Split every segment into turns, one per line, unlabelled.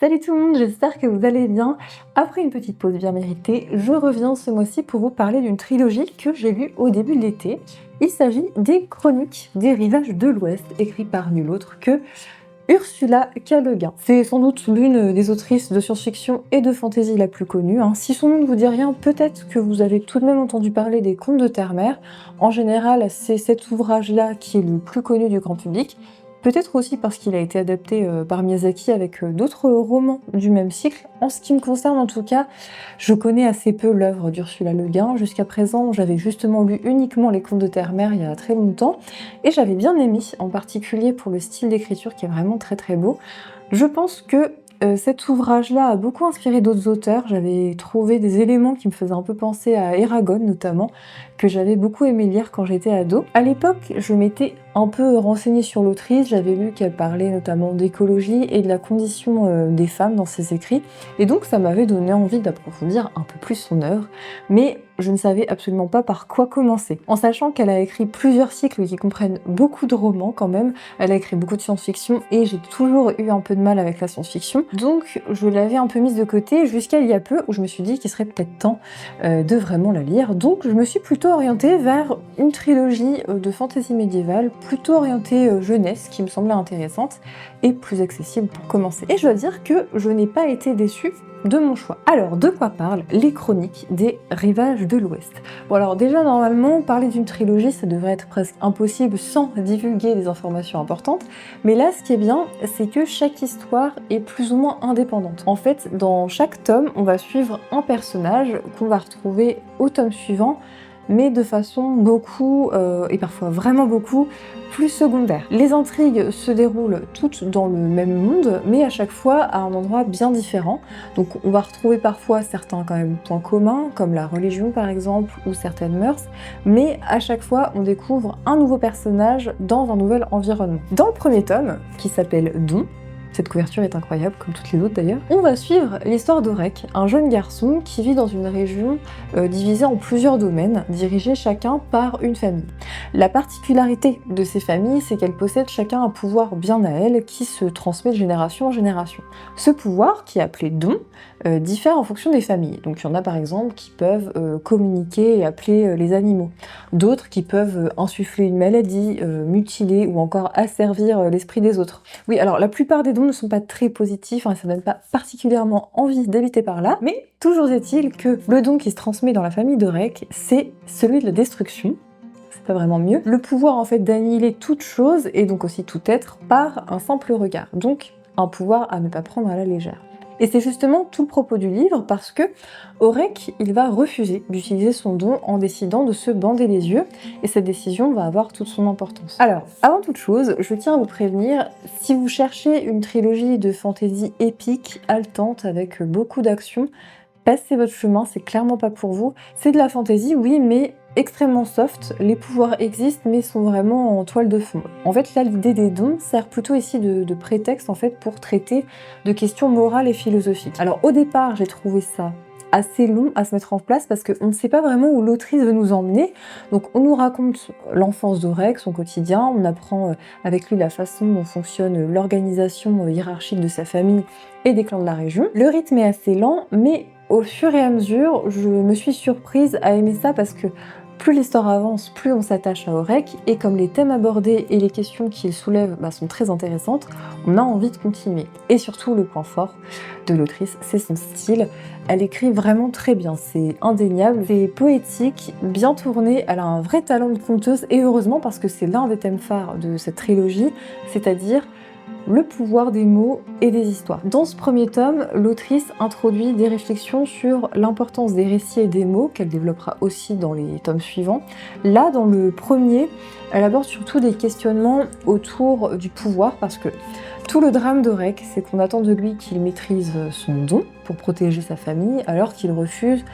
Salut tout le monde, j'espère que vous allez bien. Après une petite pause bien méritée, je reviens ce mois-ci pour vous parler d'une trilogie que j'ai lue au début de l'été. Il s'agit des Chroniques des Rivages de l'Ouest, écrites par nul autre que Ursula K. Le Guin. C'est sans doute l'une des autrices de science-fiction et de fantasy la plus connue. Si son nom ne vous dit rien, peut-être que vous avez tout de même entendu parler des Contes de Terre-Mère. En général, c'est cet ouvrage-là qui est le plus connu du grand public. Peut-être aussi parce qu'il a été adapté par Miyazaki avec d'autres romans du même cycle. En ce qui me concerne en tout cas, je connais assez peu l'œuvre d'Ursula Le Guin. Jusqu'à présent, j'avais justement lu uniquement les Contes de Terre-Mère il y a très longtemps et j'avais bien aimé, en particulier pour le style d'écriture qui est vraiment très très beau. Je pense que cet ouvrage-là a beaucoup inspiré d'autres auteurs. J'avais trouvé des éléments qui me faisaient un peu penser à Eragon notamment, que j'avais beaucoup aimé lire quand j'étais ado. À l'époque, je m'étais un peu renseignée sur l'autrice, j'avais lu qu'elle parlait notamment d'écologie et de la condition des femmes dans ses écrits, et donc ça m'avait donné envie d'approfondir un peu plus son œuvre, mais je ne savais absolument pas par quoi commencer. En sachant qu'elle a écrit plusieurs cycles qui comprennent beaucoup de romans quand même, elle a écrit beaucoup de science-fiction et j'ai toujours eu un peu de mal avec la science-fiction, donc je l'avais un peu mise de côté jusqu'à il y a peu où je me suis dit qu'il serait peut-être temps de vraiment la lire. Donc je me suis plutôt orientée vers une trilogie de fantasy médiévale, plutôt orientée jeunesse, qui me semblait intéressante et plus accessible pour commencer. Et je dois dire que je n'ai pas été déçue de mon choix. Alors, de quoi parlent les Chroniques des Rivages de l'Ouest? Bon alors déjà, normalement, parler d'une trilogie, ça devrait être presque impossible sans divulguer des informations importantes, mais là, ce qui est bien, c'est que chaque histoire est plus ou moins indépendante. En fait, dans chaque tome, on va suivre un personnage qu'on va retrouver au tome suivant, mais de façon beaucoup, et parfois vraiment beaucoup, plus secondaire. Les intrigues se déroulent toutes dans le même monde, mais à chaque fois à un endroit bien différent. Donc on va retrouver parfois certains quand même points communs, comme la religion par exemple, ou certaines mœurs, mais à chaque fois on découvre un nouveau personnage dans un nouvel environnement. Dans le premier tome, qui s'appelle Don, cette couverture est incroyable, comme toutes les autres d'ailleurs. On va suivre l'histoire d'Aurek, un jeune garçon qui vit dans une région divisée en plusieurs domaines, dirigés chacun par une famille. La particularité de ces familles, c'est qu'elles possèdent chacun un pouvoir bien à elles qui se transmet de génération en génération. Ce pouvoir, qui est appelé don, diffère en fonction des familles. Donc il y en a par exemple qui peuvent communiquer et appeler les animaux, d'autres qui peuvent insuffler une maladie, mutiler ou encore asservir l'esprit des autres. Oui, alors la plupart des dons ne sont pas très positifs, ça donne pas particulièrement envie d'habiter par là, mais toujours est-il que le don qui se transmet dans la famille d'Aurek, c'est celui de la destruction. C'est pas vraiment mieux. Le pouvoir en fait d'annihiler toute chose, et donc aussi tout être, par un simple regard. Donc un pouvoir à ne pas prendre à la légère. Et c'est justement tout le propos du livre, parce que Aurek, il va refuser d'utiliser son don en décidant de se bander les yeux, et cette décision va avoir toute son importance. Alors, avant toute chose, je tiens à vous prévenir, si vous cherchez une trilogie de fantasy épique, haletante, avec beaucoup d'action, passez votre chemin, c'est clairement pas pour vous. C'est de la fantasy, oui, mais extrêmement soft, les pouvoirs existent mais sont vraiment en toile de fond. En fait là l'idée des dons sert plutôt ici de prétexte en fait pour traiter de questions morales et philosophiques. Alors au départ j'ai trouvé ça assez long à se mettre en place parce qu'on ne sait pas vraiment où l'autrice veut nous emmener. Donc on nous raconte l'enfance d'Aurek, son quotidien, on apprend avec lui la façon dont fonctionne l'organisation hiérarchique de sa famille et des clans de la région. Le rythme est assez lent, mais au fur et à mesure, je me suis surprise à aimer ça parce que plus l'histoire avance, plus on s'attache à Aurek, et comme les thèmes abordés et les questions qu'il soulève sont très intéressantes, on a envie de continuer. Et surtout, le point fort de l'autrice, c'est son style. Elle écrit vraiment très bien, c'est indéniable, c'est poétique, bien tourné, elle a un vrai talent de conteuse, et heureusement parce que c'est l'un des thèmes phares de cette trilogie, c'est-à-dire le pouvoir des mots et des histoires. Dans ce premier tome, l'autrice introduit des réflexions sur l'importance des récits et des mots, qu'elle développera aussi dans les tomes suivants. Là, dans le premier, elle aborde surtout des questionnements autour du pouvoir, parce que tout le drame d'Aurek, c'est qu'on attend de lui qu'il maîtrise son don pour protéger sa famille, alors qu'il refuse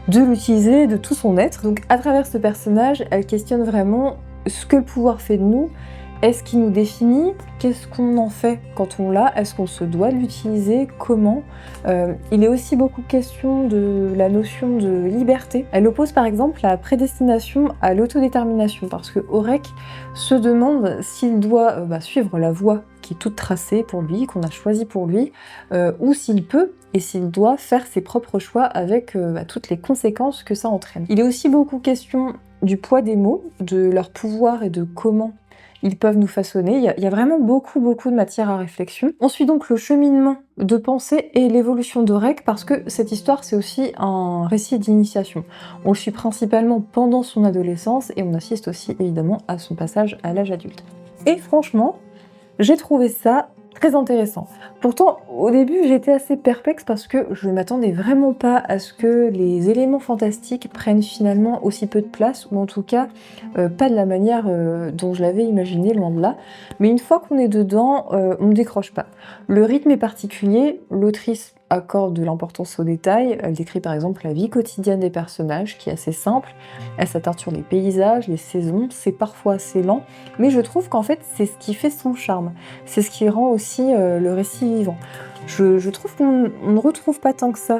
de l'utiliser de tout son être. Donc à travers ce personnage, elle questionne vraiment ce que le pouvoir fait de nous. Est-ce qu'il nous définit? Qu'est-ce qu'on en fait quand on l'a? Est-ce qu'on se doit de l'utiliser? Comment? Il est aussi beaucoup question de la notion de liberté. Elle oppose par exemple la prédestination à l'autodétermination, parce que Aurek se demande s'il doit suivre la voie qui qui est toute tracée pour lui, qu'on a choisie pour lui, ou s'il peut et s'il doit faire ses propres choix avec toutes les conséquences que ça entraîne. Il est aussi beaucoup question du poids des mots, de leur pouvoir et de comment ils peuvent nous façonner. Il y a vraiment beaucoup de matière à réflexion. On suit donc le cheminement de pensée et l'évolution d'Aurec parce que cette histoire, c'est aussi un récit d'initiation. On le suit principalement pendant son adolescence et on assiste aussi évidemment à son passage à l'âge adulte. Et franchement, j'ai trouvé ça très intéressant. Pourtant, au début, j'étais assez perplexe parce que je ne m'attendais vraiment pas à ce que les éléments fantastiques prennent finalement aussi peu de place, ou en tout cas, pas de la manière dont je l'avais imaginé, loin de là. Mais une fois qu'on est dedans, on ne décroche pas. Le rythme est particulier, l'autrice accorde de l'importance aux détails, elle décrit par exemple la vie quotidienne des personnages, qui est assez simple, elle s'attarde sur les paysages, les saisons, c'est parfois assez lent, mais je trouve qu'en fait c'est ce qui fait son charme, c'est ce qui rend aussi le récit vivant. Je trouve qu'on ne retrouve pas tant que ça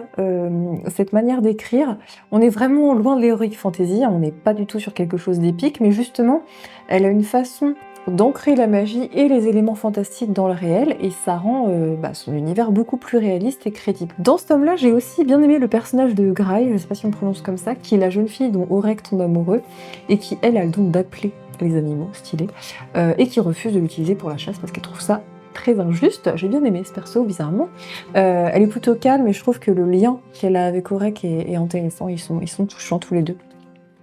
cette manière d'écrire, on est vraiment loin de l'heroic fantasy, on n'est pas du tout sur quelque chose d'épique, mais justement elle a une façon d'ancrer la magie et les éléments fantastiques dans le réel, et ça rend son univers beaucoup plus réaliste et crédible. Dans ce tome-là, j'ai aussi bien aimé le personnage de Graille, je sais pas si on le prononce comme ça, qui est la jeune fille dont Aurec tombe amoureux, et qui, elle, a le don d'appeler les animaux, stylé, et qui refuse de l'utiliser pour la chasse parce qu'elle trouve ça très injuste. J'ai bien aimé ce perso, bizarrement. Elle est plutôt calme, et je trouve que le lien qu'elle a avec Aurec est intéressant, ils sont touchants tous les deux.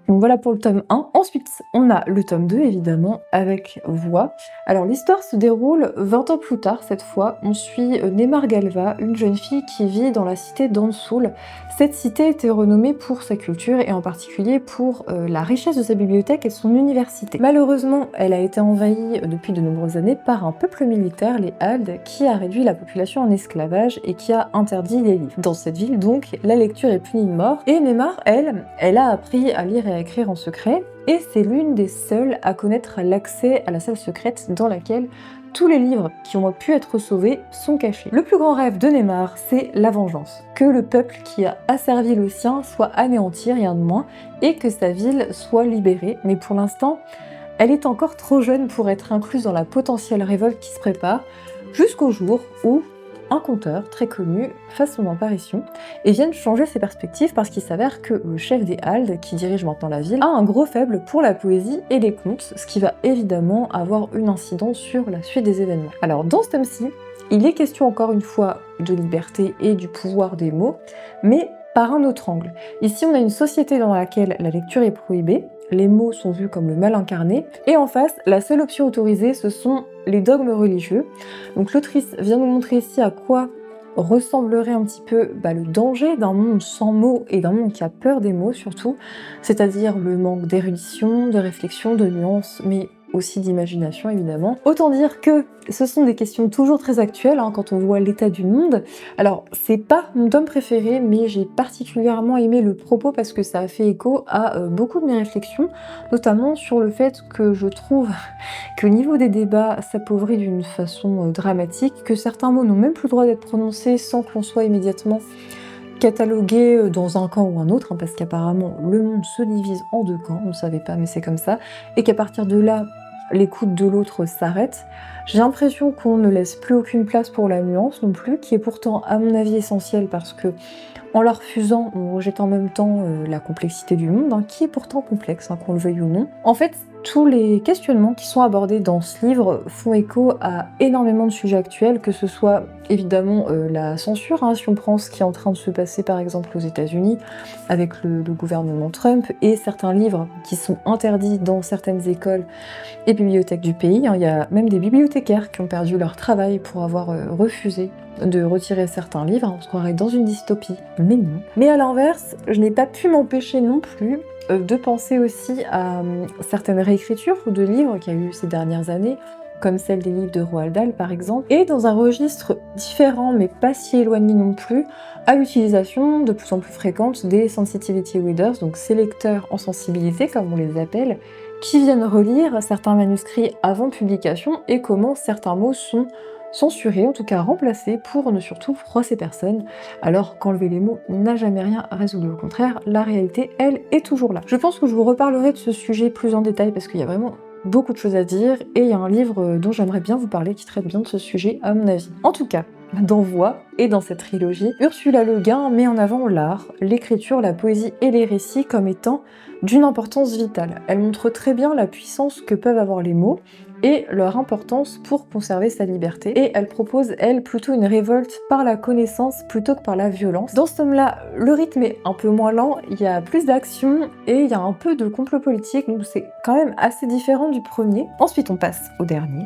Donc voilà pour le tome 1. Ensuite, on a le tome 2, évidemment, avec voix. Alors l'histoire se déroule 20 ans plus tard, cette fois. On suit Neymar Galva, une jeune fille qui vit dans la cité d'Ansoul. Cette cité était renommée pour sa culture et en particulier pour la richesse de sa bibliothèque et son université. Malheureusement, elle a été envahie depuis de nombreuses années par un peuple militaire, les Haldes, qui a réduit la population en esclavage et qui a interdit les livres. Dans cette ville, donc, la lecture est punie de mort. Et Neymar, elle a appris à lire et à écrire en secret, et c'est l'une des seules à connaître l'accès à la salle secrète dans laquelle tous les livres qui ont pu être sauvés sont cachés. Le plus grand rêve de Neymar, c'est la vengeance. Que le peuple qui a asservi le sien soit anéanti, rien de moins, et que sa ville soit libérée. Mais pour l'instant, elle est encore trop jeune pour être incluse dans la potentielle révolte qui se prépare, jusqu'au jour où un conteur très connu fasse son apparition et vienne changer ses perspectives parce qu'il s'avère que le chef des Haldes, qui dirige maintenant la ville, a un gros faible pour la poésie et les contes, ce qui va évidemment avoir une incidence sur la suite des événements. Alors dans ce tome-ci, il est question encore une fois de liberté et du pouvoir des mots, mais par un autre angle. Ici, on a une société dans laquelle la lecture est prohibée, les mots sont vus comme le mal incarné, et en face, la seule option autorisée, ce sont les dogmes religieux. Donc l'autrice vient nous montrer ici à quoi ressemblerait un petit peu le danger d'un monde sans mots et d'un monde qui a peur des mots surtout, c'est-à-dire le manque d'érudition, de réflexion, de nuances, mais aussi d'imagination évidemment. Autant dire que ce sont des questions toujours très actuelles quand on voit l'état du monde. Alors c'est pas mon tome préféré, mais j'ai particulièrement aimé le propos parce que ça a fait écho à beaucoup de mes réflexions, notamment sur le fait que je trouve qu'au niveau des débats s'appauvrit d'une façon dramatique, que certains mots n'ont même plus le droit d'être prononcés sans qu'on soit immédiatement catalogué dans un camp ou un autre, parce qu'apparemment le monde se divise en deux camps, on ne savait pas mais c'est comme ça, et qu'à partir de là, l'écoute de l'autre s'arrête. J'ai l'impression qu'on ne laisse plus aucune place pour la nuance non plus, qui est pourtant à mon avis essentielle parce que en la refusant, on rejette en même temps la complexité du monde, qui est pourtant complexe, qu'on le veuille ou non. En fait, tous les questionnements qui sont abordés dans ce livre font écho à énormément de sujets actuels, que ce soit évidemment la censure, si on prend ce qui est en train de se passer par exemple aux États-Unis avec le gouvernement Trump, et certains livres qui sont interdits dans certaines écoles et bibliothèques du pays. Il y a même des bibliothécaires qui ont perdu leur travail pour avoir refusé de retirer certains livres. On se croirait dans une dystopie, mais non. Mais à l'inverse, je n'ai pas pu m'empêcher non plus de penser aussi à certaines réécritures de livres qu'il y a eu ces dernières années, comme celle des livres de Roald Dahl par exemple, et dans un registre différent mais pas si éloigné non plus, à l'utilisation de plus en plus fréquente des sensitivity readers, donc ces lecteurs en sensibilité comme on les appelle, qui viennent relire certains manuscrits avant publication et comment certains mots sont censurés, en tout cas remplacés, pour ne surtout froisser personne, alors qu'enlever les mots n'a jamais rien résolu. Au contraire, la réalité, elle, est toujours là. Je pense que je vous reparlerai de ce sujet plus en détail parce qu'il y a vraiment beaucoup de choses à dire, et il y a un livre dont j'aimerais bien vous parler qui traite bien de ce sujet à mon avis. En tout cas, dans Voix et dans cette trilogie, Ursula Le Guin met en avant l'art, l'écriture, la poésie et les récits comme étant d'une importance vitale. Elle montre très bien la puissance que peuvent avoir les mots et leur importance pour conserver sa liberté. Et elle propose, elle, plutôt une révolte par la connaissance plutôt que par la violence. Dans ce tome-là, le rythme est un peu moins lent, il y a plus d'action et il y a un peu de complot politique, donc c'est quand même assez différent du premier. Ensuite, on passe au dernier,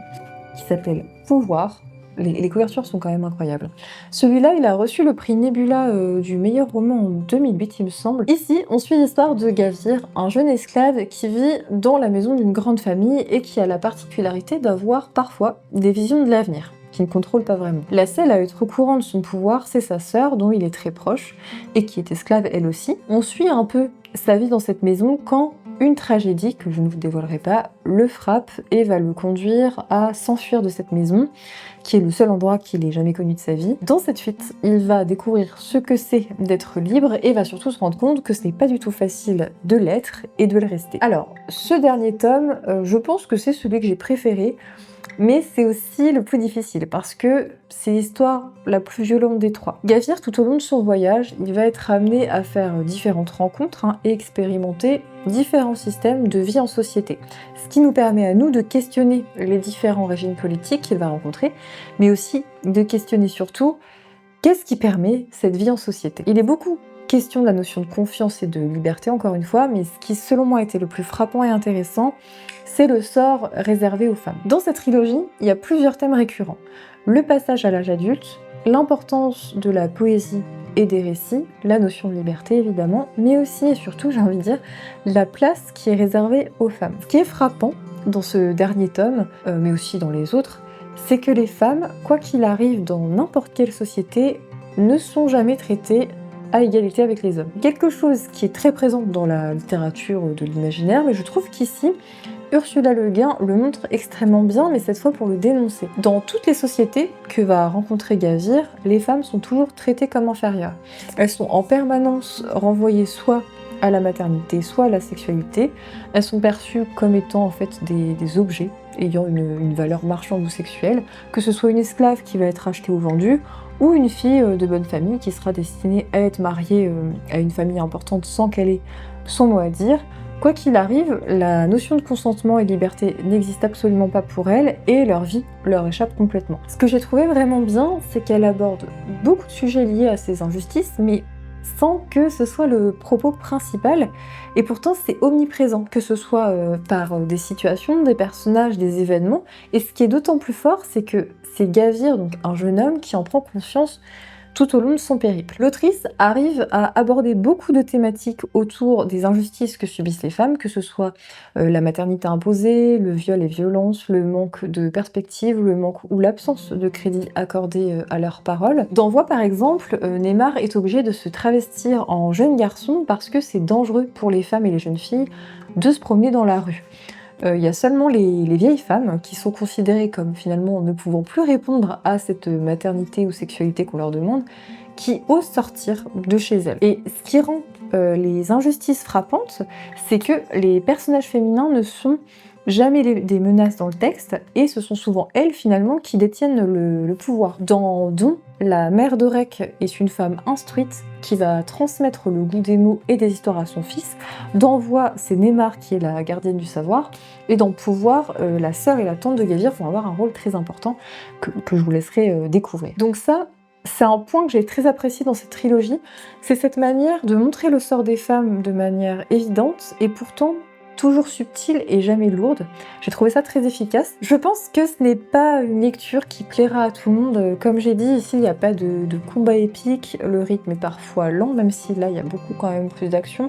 qui s'appelle Pouvoir. Les couvertures sont quand même incroyables. Celui-là, il a reçu le prix Nebula du meilleur roman en 2008, il me semble. Ici, on suit l'histoire de Gavir, un jeune esclave qui vit dans la maison d'une grande famille et qui a la particularité d'avoir parfois des visions de l'avenir, qui ne contrôle pas vraiment. La seule à être au courant de son pouvoir, c'est sa sœur, dont il est très proche, et qui est esclave elle aussi. On suit un peu sa vie dans cette maison quand une tragédie, que je ne vous dévoilerai pas, le frappe et va le conduire à s'enfuir de cette maison, qui est le seul endroit qu'il ait jamais connu de sa vie. Dans cette fuite, il va découvrir ce que c'est d'être libre et va surtout se rendre compte que ce n'est pas du tout facile de l'être et de le rester. Alors, ce dernier tome, je pense que c'est celui que j'ai préféré, mais c'est aussi le plus difficile parce que c'est l'histoire la plus violente des trois. Gavir, tout au long de son voyage, il va être amené à faire différentes rencontres et expérimenter différents systèmes de vie en société. Ce qui nous permet à nous de questionner les différents régimes politiques qu'il va rencontrer, mais aussi de questionner surtout qu'est-ce qui permet cette vie en société. Il est beaucoup question de la notion de confiance et de liberté, encore une fois, mais ce qui, selon moi, était le plus frappant et intéressant, c'est le sort réservé aux femmes. Dans cette trilogie, il y a plusieurs thèmes récurrents. Le passage à l'âge adulte, l'importance de la poésie et des récits, la notion de liberté évidemment, mais aussi et surtout, j'ai envie de dire, la place qui est réservée aux femmes. Ce qui est frappant dans ce dernier tome, mais aussi dans les autres, c'est que les femmes, quoi qu'il arrive dans n'importe quelle société, ne sont jamais traitées à égalité avec les hommes. Quelque chose qui est très présent dans la littérature de l'imaginaire, mais je trouve qu'ici, Ursula Le Guin le montre extrêmement bien, mais cette fois pour le dénoncer. Dans toutes les sociétés que va rencontrer Gavir, les femmes sont toujours traitées comme inférieures. Elles sont en permanence renvoyées soit à la maternité, soit à la sexualité. Elles sont perçues comme étant en fait des objets ayant une valeur marchande ou sexuelle, que ce soit une esclave qui va être achetée ou vendue, ou une fille de bonne famille qui sera destinée à être mariée à une famille importante sans qu'elle ait son mot à dire. Quoi qu'il arrive, la notion de consentement et de liberté n'existe absolument pas pour elles et leur vie leur échappe complètement. Ce que j'ai trouvé vraiment bien, c'est qu'elle aborde beaucoup de sujets liés à ces injustices, mais sans que ce soit le propos principal, et pourtant c'est omniprésent, que ce soit par des situations, des personnages, des événements, et ce qui est d'autant plus fort, c'est que c'est Gavir, donc un jeune homme, qui en prend conscience tout au long de son périple. L'autrice arrive à aborder beaucoup de thématiques autour des injustices que subissent les femmes, que ce soit la maternité imposée, le viol et violences, le manque de perspective, le manque ou l'absence de crédit accordé à leurs paroles. Dans Voix par exemple, Neymar est obligé de se travestir en jeune garçon parce que c'est dangereux pour les femmes et les jeunes filles de se promener dans la rue. Il y a seulement les vieilles femmes qui sont considérées comme finalement ne pouvant plus répondre à cette maternité ou sexualité qu'on leur demande, qui osent sortir de chez elles. Et ce qui rend les injustices frappantes, c'est que les personnages féminins ne sont jamais des menaces dans le texte, et ce sont souvent elles finalement qui détiennent le pouvoir. Dans Don, la mère d'Orek est une femme instruite qui va transmettre le goût des mots et des histoires à son fils. Dans Voix, c'est Neymar qui est la gardienne du savoir, et dans Pouvoir, la sœur et la tante de Gavir vont avoir un rôle très important que je vous laisserai découvrir. Donc ça, c'est un point que j'ai très apprécié dans cette trilogie, c'est cette manière de montrer le sort des femmes de manière évidente, et pourtant toujours subtile et jamais lourde. J'ai trouvé ça très efficace. Je pense que ce n'est pas une lecture qui plaira à tout le monde. Comme j'ai dit, ici, il n'y a pas de combat épique, le rythme est parfois lent, même si là, il y a beaucoup quand même plus d'action.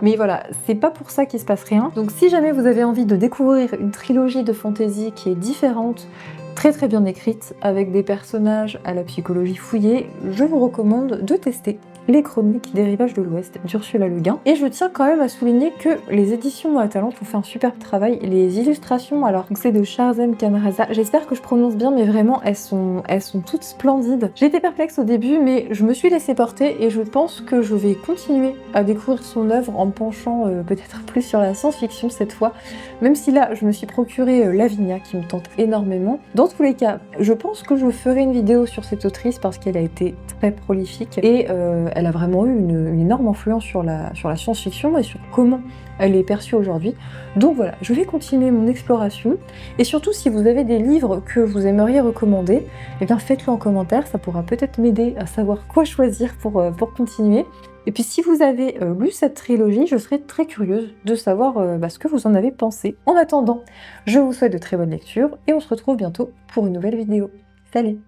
Mais voilà, c'est pas pour ça qu'il se passe rien. Donc si jamais vous avez envie de découvrir une trilogie de fantasy qui est différente, très très bien écrite, avec des personnages à la psychologie fouillée, je vous recommande de tester Les Chroniques des Rivages de l'Ouest d'Ursula Le Guin. Et je tiens quand même à souligner que les éditions Moatalante ont fait un superbe travail. Les illustrations, alors c'est de Sharzem Kamraza, j'espère que je prononce bien, mais vraiment elles sont toutes splendides. J'étais perplexe au début, mais je me suis laissée porter et je pense que je vais continuer à découvrir son œuvre en me penchant peut-être plus sur la science-fiction cette fois, même si là je me suis procuré Lavinia qui me tente énormément. Dans tous les cas, je pense que je ferai une vidéo sur cette autrice parce qu'elle a été très prolifique et elle a vraiment eu une énorme influence sur la science-fiction et sur comment elle est perçue aujourd'hui. Donc voilà, je vais continuer mon exploration et surtout si vous avez des livres que vous aimeriez recommander, eh bien faites-le en commentaire, ça pourra peut-être m'aider à savoir quoi choisir pour continuer. Et puis si vous avez lu cette trilogie, je serais très curieuse de savoir ce que vous en avez pensé. En attendant, je vous souhaite de très bonnes lectures et on se retrouve bientôt pour une nouvelle vidéo. Salut!